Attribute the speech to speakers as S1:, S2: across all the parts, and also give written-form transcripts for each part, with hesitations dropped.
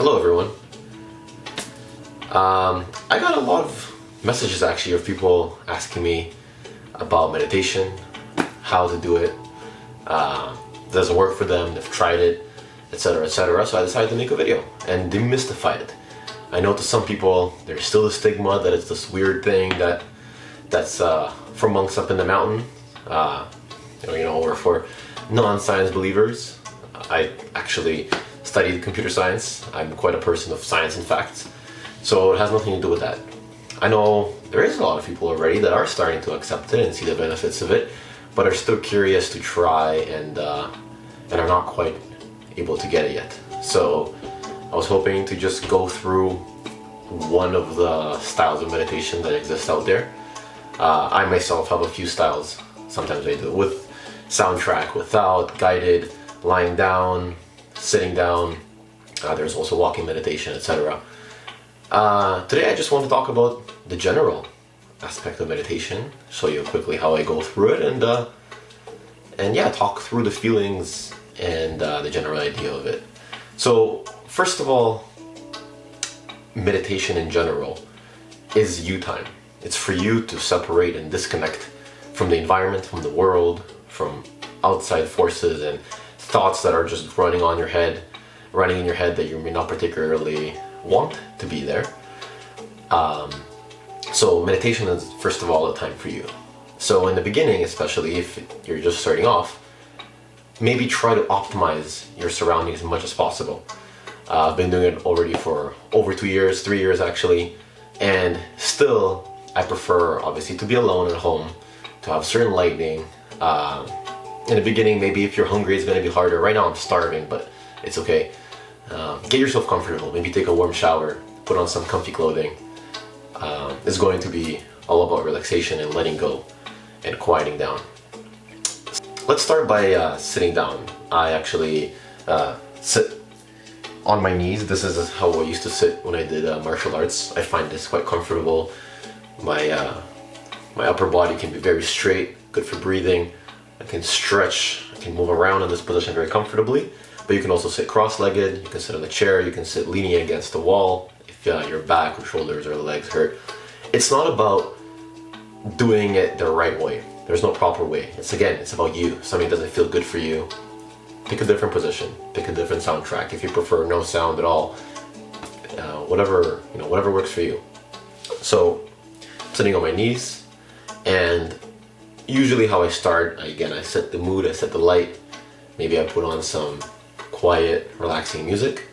S1: Hello everyone. I got a lot of messages actually of people asking me about meditation, how to do it, does it work for them, they've tried it, etc, etc. So I decided to make a video and demystify it. I know to some people there's still a stigma that it's this weird thing that's for monks up in the mountain, or for non-science believers. I actually studied computer science. I'm quite a person of science and facts, so it has nothing to do with that. I know there is a lot of people already that are starting to accept it and see the benefits of it, but are still curious to try and are not quite able to get it yet. So I was hoping to just go through one of the styles of meditation that exist out there. I myself have a few styles. Sometimes I do it with soundtrack, without, guided, lying down, sitting down. There's also walking meditation, etc. Today I just want to talk about the general aspect of meditation, show you quickly how I go through it, and yeah, talk through the feelings and the general idea of it. So first of all, meditation in general is you time. It's for you to separate and disconnect from the environment, from the world, from outside forces and thoughts that are just running in your head that you may not particularly want to be there. So meditation is first of all a time for you. So in the beginning, especially if you're just starting off, maybe try to optimize your surroundings as much as possible. I've been doing it already for over 2 years, 3 years actually, and still I prefer obviously to be alone at home, to have certain lighting. In the beginning, maybe if you're hungry, it's going to be harder. Right now I'm starving, but it's okay. Get yourself comfortable, maybe take a warm shower, put on some comfy clothing. It's going to be all about relaxation and letting go and quieting down. Let's start by sitting down. I actually sit on my knees. This is how I used to sit when I did martial arts. I find this quite comfortable. My upper body can be very straight, good for breathing. I can stretch, I can move around in this position very comfortably. But you can also sit cross-legged, you can sit on a chair, you can sit leaning against the wall if your back or shoulders or legs hurt. It's not about doing it the right way. There's no proper way. It's about you. If something doesn't feel good for you, pick a different position, pick a different soundtrack. If you prefer no sound at all, whatever works for you. So, sitting on my knees, and usually how I start, again, I set the mood, I set the light. Maybe I put on some quiet, relaxing music.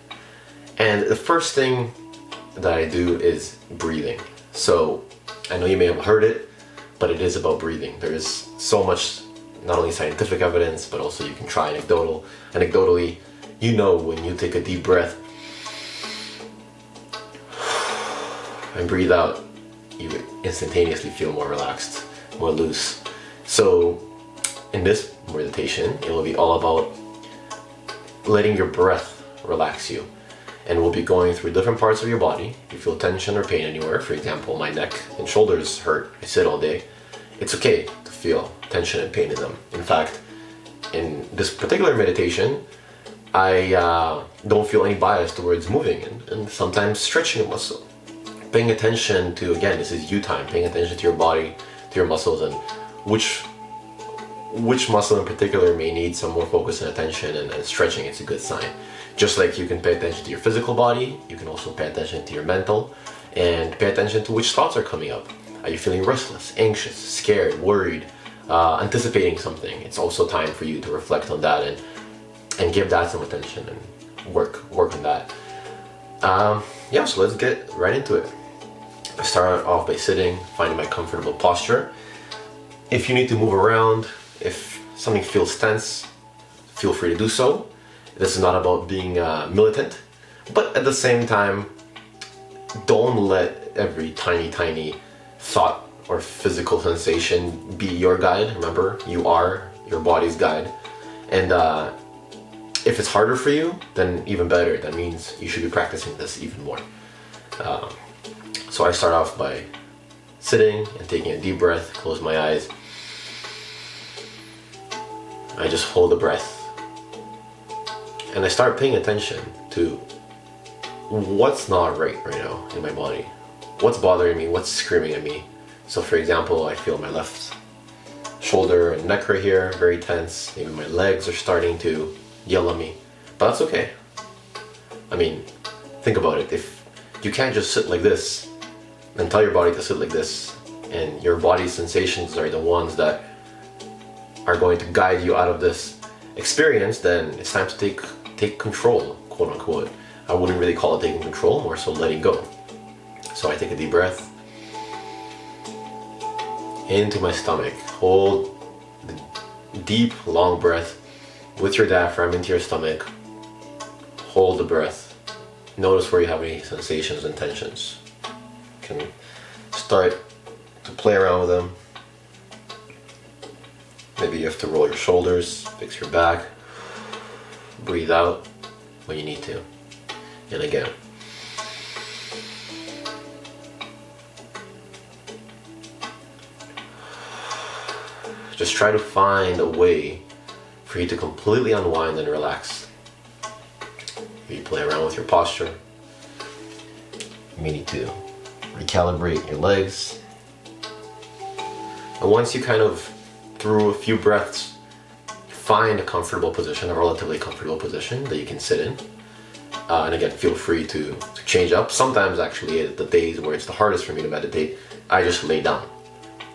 S1: And the first thing that I do is breathing. So I know you may have heard it, but it is about breathing. There is so much, not only scientific evidence, but also you can try anecdotally, when you take a deep breath and breathe out, you instantaneously feel more relaxed, more loose. So in this meditation, it will be all about letting your breath relax you. And we'll be going through different parts of your body. If you feel tension or pain anywhere, for example, my neck and shoulders hurt, I sit all day, it's okay to feel tension and pain in them. In fact, in this particular meditation, I don't feel any bias towards moving and sometimes stretching a muscle. Paying attention to, again, this is you time, paying attention to your body, to your muscles, and which muscle in particular may need some more focus and attention, and stretching, it's a good sign. Just like you can pay attention to your physical body, you can also pay attention to your mental, and pay attention to which thoughts are coming up. Are you feeling restless, anxious, scared, worried, anticipating something? It's also time for you to reflect on that and give that some attention and work on that. So let's get right into it. I start off by sitting, finding my comfortable posture. If you need to move around, if something feels tense, feel free to do so. This is not about being militant, but at the same time, don't let every tiny thought or physical sensation be your guide. Remember, you are your body's guide. And if it's harder for you, then even better. That means you should be practicing this even more. So I start off by sitting and taking a deep breath, close my eyes. I just hold the breath. And I start paying attention to what's not right now in my body? What's bothering me? What's screaming at me? So for example, I feel my left shoulder and neck right here very tense. Maybe my legs are starting to yell at me, but that's okay. I mean, think about it. If you can't just sit like this and tell your body to sit like this, and your body's sensations are the ones that are going to guide you out of this experience, then it's time to take control, quote unquote. I wouldn't really call it taking control, more so letting go. So I take a deep breath into my stomach. Hold the deep, long breath with your diaphragm into your stomach. Hold the breath. Notice where you have any sensations and tensions. You can start to play around with them. Maybe you have to roll your shoulders, fix your back. Breathe out when you need to. And again. Just try to find a way for you to completely unwind and relax. You play around with your posture. You may need to recalibrate your legs. And once you kind of, through a few breaths, find a comfortable position, a relatively comfortable position that you can sit in. And again, feel free to change up. Sometimes actually, the days where it's the hardest for me to meditate, I just lay down.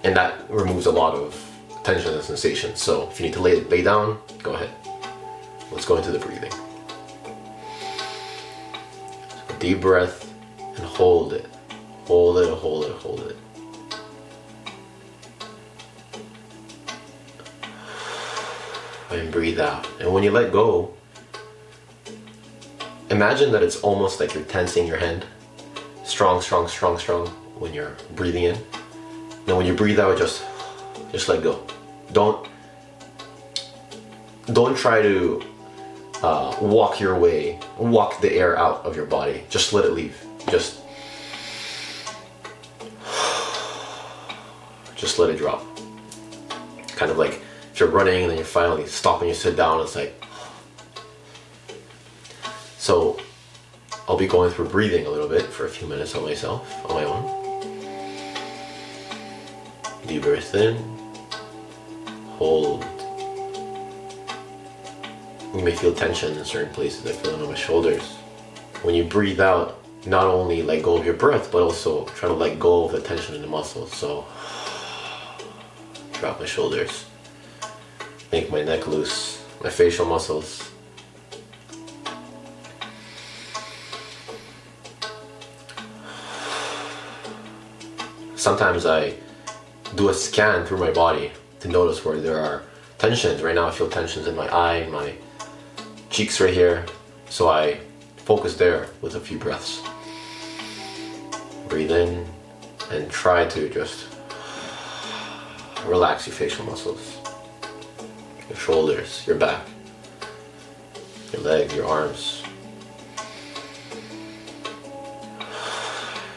S1: And that removes a lot of tension and sensation. So if you need to lay down, go ahead. Let's go into the breathing. So deep breath and hold it. Hold it, hold it, hold it. And breathe out. And when you let go, imagine that it's almost like you're tensing your hand. Strong, strong, strong, strong when you're breathing in. Now when you breathe out, just let go. Don't try to walk the air out of your body. Just let it leave. Just let it drop. Kind of like if you're running and then you finally stop and you sit down, it's like. So I'll be going through breathing a little bit for a few minutes on my own. Deep breath in. Hold. You may feel tension in certain places. I feel it on my shoulders. When you breathe out, not only let go of your breath, but also try to let go of the tension in the muscles. So, drop my shoulders. Make my neck loose, my facial muscles. Sometimes I do a scan through my body to notice where there are tensions. Right now I feel tensions in my eye, my cheeks right here. So I focus there with a few breaths. Breathe in and try to just relax your facial muscles, your shoulders, your back, your legs, your arms.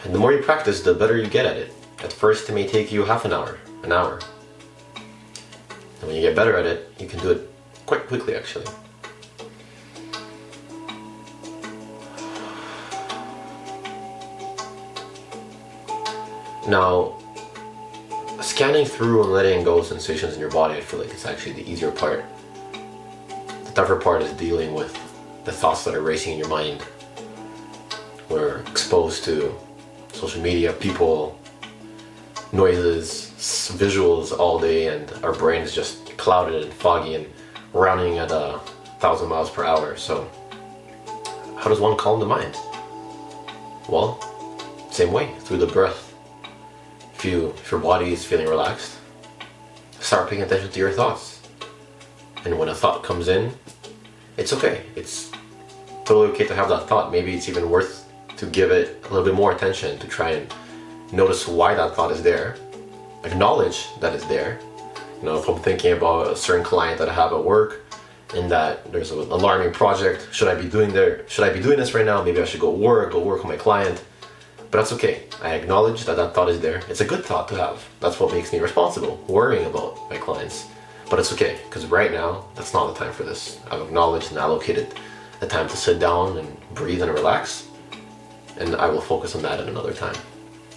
S1: And the more you practice, the better you get at it. At first it may take you half an hour. And when you get better at it, you can do it quite quickly actually. Now, scanning through and letting go of sensations in your body, I feel like it's actually the easier part. The tougher part is dealing with the thoughts that are racing in your mind. We're exposed to social media, people, noises, visuals all day, and our brain is just clouded and foggy and running at 1,000 miles per hour. So how does one calm the mind? Well, same way, through the breath. If your body is feeling relaxed, start paying attention to your thoughts. And when a thought comes in, it's okay. It's totally okay to have that thought. Maybe it's even worth to give it a little bit more attention, to try and notice why that thought is there, acknowledge that it's there. You know, if I'm thinking about a certain client that I have at work and that there's an alarming project, should I be doing this right now? Maybe I should go work with my client. But that's okay. I acknowledge that that thought is there. It's a good thought to have. That's what makes me responsible, worrying about my clients. But it's okay, because right now, that's not the time for this. I've acknowledged and allocated the time to sit down and breathe and relax. and I will focus on that at another time.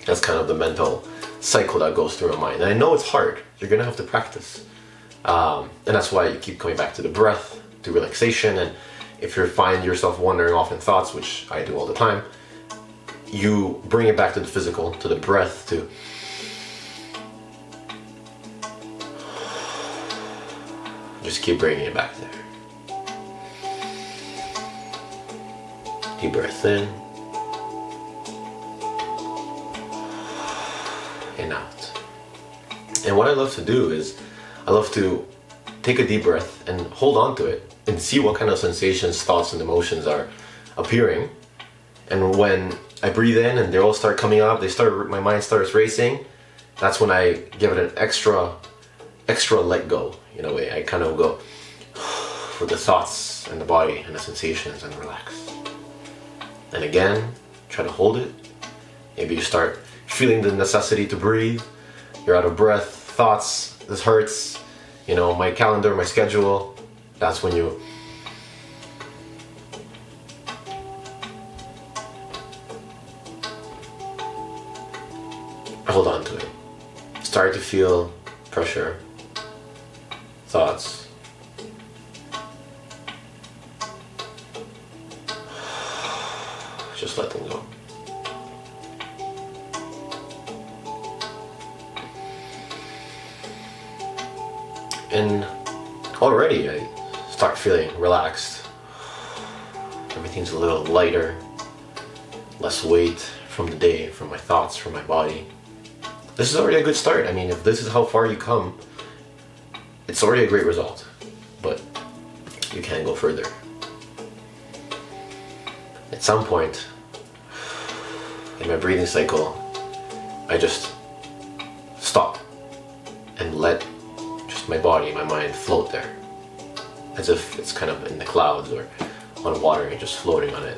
S1: That's kind of the mental cycle that goes through my mind. And I know it's hard. You're gonna have to practice. And that's why you keep coming back to the breath, to relaxation. And if you find yourself wandering off in thoughts, which I do all the time, you bring it back to the physical, to the breath, to just keep bringing it back there. Deep breath in and out. And what I love to do is I love to take a deep breath and hold on to it and see what kind of sensations, thoughts, and emotions are appearing. And when I breathe in and they all start coming up, my mind starts racing, that's when I give it an extra let go in a way. I kind of go with the thoughts and the body and the sensations and relax. And again, try to hold it. Maybe you start feeling the necessity to breathe. You're out of breath, thoughts, this hurts, my calendar, my schedule. That's when you hold on to it. Start to feel pressure, thoughts. Just let them go. And already I start feeling relaxed. Everything's a little lighter, less weight from the day, from my thoughts, from my body. This is already a good start. I mean, if this is how far you come, it's already a great result. But you can go further. At some point in my breathing cycle, I just stop and let just my body, my mind float there. As if it's kind of in the clouds or on water and just floating on it.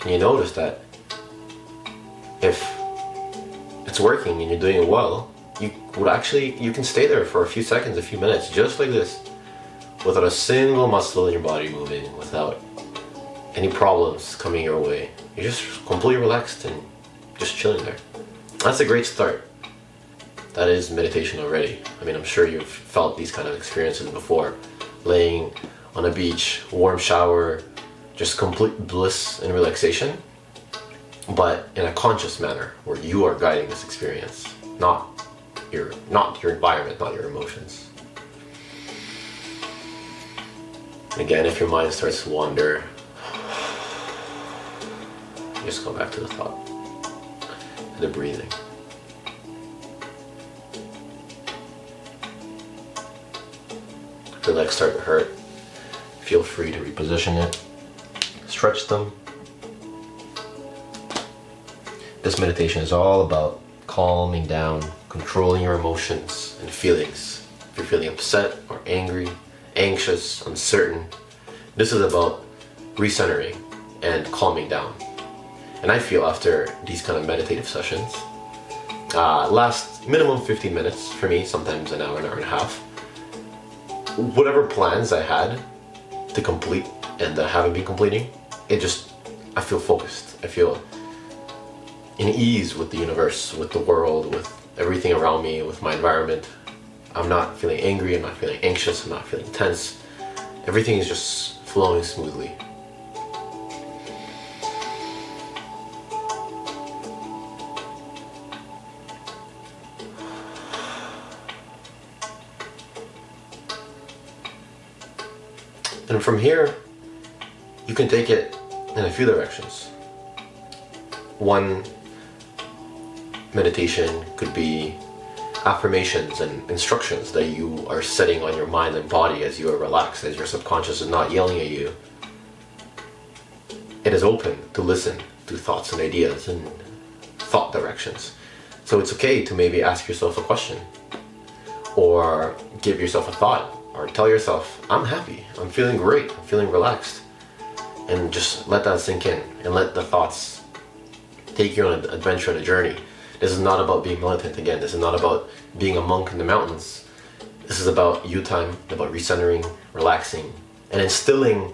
S1: And you notice that if it's working and you're doing it well, you can stay there for a few seconds, a few minutes, just like this, without a single muscle in your body moving, without any problems coming your way. You're just completely relaxed and just chilling there. That's a great start. That is meditation already. I mean, I'm sure you've felt these kind of experiences before. Laying on a beach, warm shower, just complete bliss and relaxation, but in a conscious manner where you are guiding this experience, not your environment, not your emotions. Again, if your mind starts to wander, just go back to the thought and the breathing. If your legs start to hurt, feel free to reposition it, stretch them. This meditation is all about calming down, controlling your emotions and feelings. If you're feeling upset or angry, anxious, uncertain, this is about recentering and calming down. And I feel after these kind of meditative sessions, last minimum 15 minutes for me, sometimes an hour and a half, whatever plans I had to complete and that I haven't been completing, I feel focused. I feel in ease with the universe, with the world, with everything around me, with my environment. I'm not feeling angry, I'm not feeling anxious, I'm not feeling tense. Everything is just flowing smoothly. And from here, you can take it in a few directions. One meditation could be affirmations and instructions that you are setting on your mind and body as you are relaxed, as your subconscious is not yelling at you. It is open to listen to thoughts and ideas and thought directions. So it's okay to maybe ask yourself a question, or give yourself a thought, or tell yourself, I'm happy, I'm feeling great, I'm feeling relaxed. And just let that sink in and let the thoughts take you on an adventure and a journey. This is not about being militant again. This is not about being a monk in the mountains. This is about you time, about recentering, relaxing, and instilling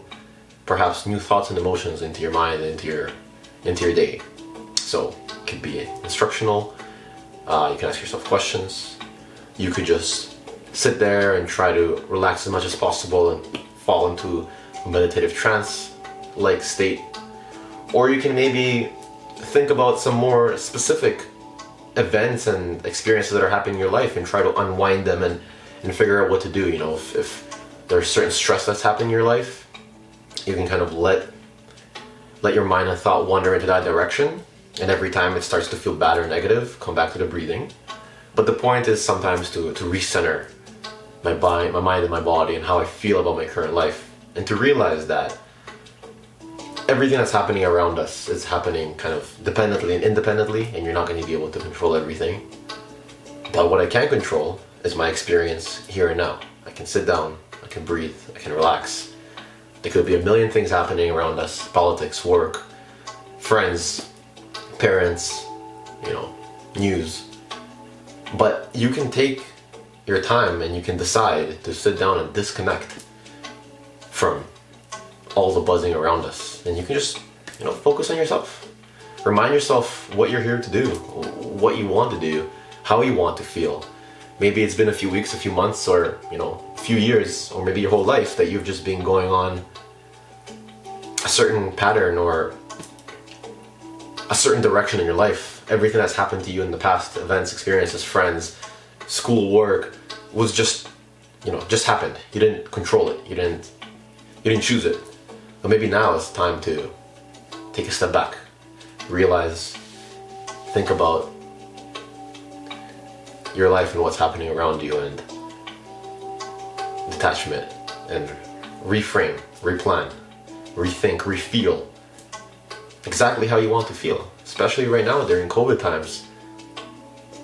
S1: perhaps new thoughts and emotions into your mind, into your day. So it could be instructional. You can ask yourself questions. You could just sit there and try to relax as much as possible and fall into a meditative trance-like state. Or you can maybe think about some more specific events and experiences that are happening in your life and try to unwind them and figure out what to do. You know, if there's certain stress that's happening in your life, you can kind of let your mind and thought wander into that direction. And every time it starts to feel bad or negative, come back to the breathing. But the point is sometimes to recenter my mind and my body and how I feel about my current life. And to realize that everything that's happening around us is happening kind of dependently and independently, and you're not going to be able to control everything. But what I can control is my experience here and now. I can sit down, I can breathe, I can relax. There could be a million things happening around us: politics, work, friends, parents, news. But you can take your time and you can decide to sit down and disconnect from all the buzzing around us. And you can just, focus on yourself. Remind yourself what you're here to do, what you want to do, how you want to feel. Maybe it's been a few weeks, a few months, or, a few years, or maybe your whole life that you've just been going on a certain pattern or a certain direction in your life. Everything that's happened to you in the past, events, experiences, friends, school, work, was just happened. You didn't control it. You didn't choose it. But maybe now it's time to take a step back, realize, think about your life and what's happening around you, and detachment, and reframe, replan, rethink, refeel exactly how you want to feel. Especially right now during COVID times,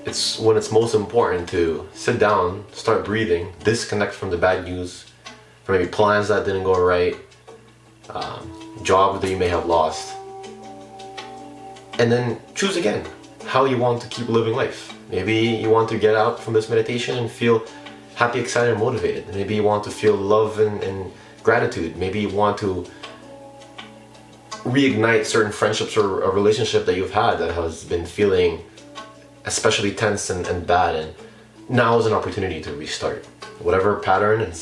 S1: it's when it's most important to sit down, start breathing, disconnect from the bad news, from maybe plans that didn't go right, job that you may have lost, and then choose again how you want to keep living life. Maybe you want to get out from this meditation and feel happy, excited, and motivated. Maybe you want to feel love and gratitude. Maybe you want to reignite certain friendships or a relationship that you've had that has been feeling especially tense and bad, and now is an opportunity to restart. Whatever pattern and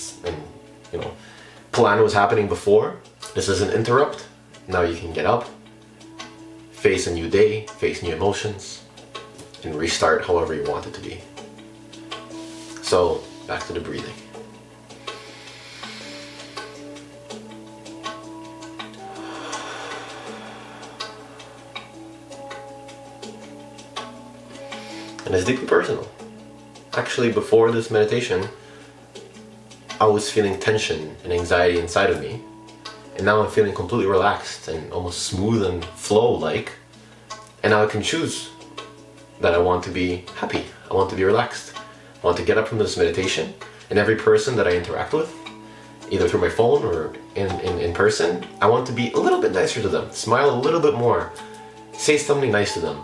S1: plan was happening before, this is an interrupt. Now you can get up, face a new day, face new emotions, and restart however you want it to be. So, back to the breathing. And it's deeply personal. Actually, before this meditation, I was feeling tension and anxiety inside of me. And now I'm feeling completely relaxed and almost smooth and flow-like. And now I can choose that I want to be happy. I want to be relaxed. I want to get up from this meditation. And every person that I interact with, either through my phone or in person, I want to be a little bit nicer to them. Smile a little bit more. Say something nice to them.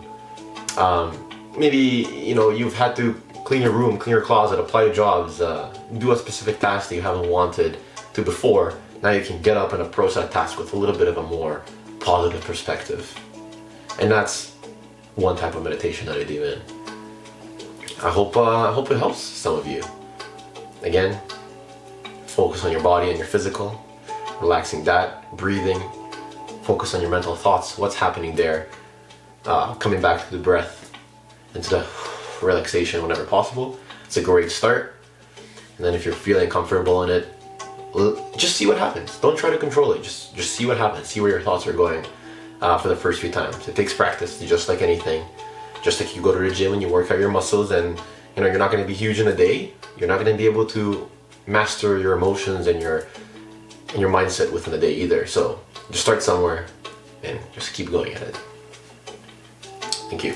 S1: Maybe, you've had to clean your room, clean your closet, apply to jobs, do a specific task that you haven't wanted to before. Now you can get up and approach that task with a little bit of a more positive perspective. And that's one type of meditation that I do in. I hope it helps some of you. Again, focus on your body and your physical, relaxing that, breathing, focus on your mental thoughts, what's happening there, coming back to the breath, into the relaxation whenever possible. It's a great start. And then if you're feeling comfortable in it, just see what happens. Don't try to control it. Just see what happens. See where your thoughts are going for the first few times. It takes practice, just like anything. Just like you go to the gym and you work out your muscles, and you're not going to be huge in a day. You're not going to be able to master your emotions and your mindset within a day either. So just start somewhere and just keep going at it. Thank you.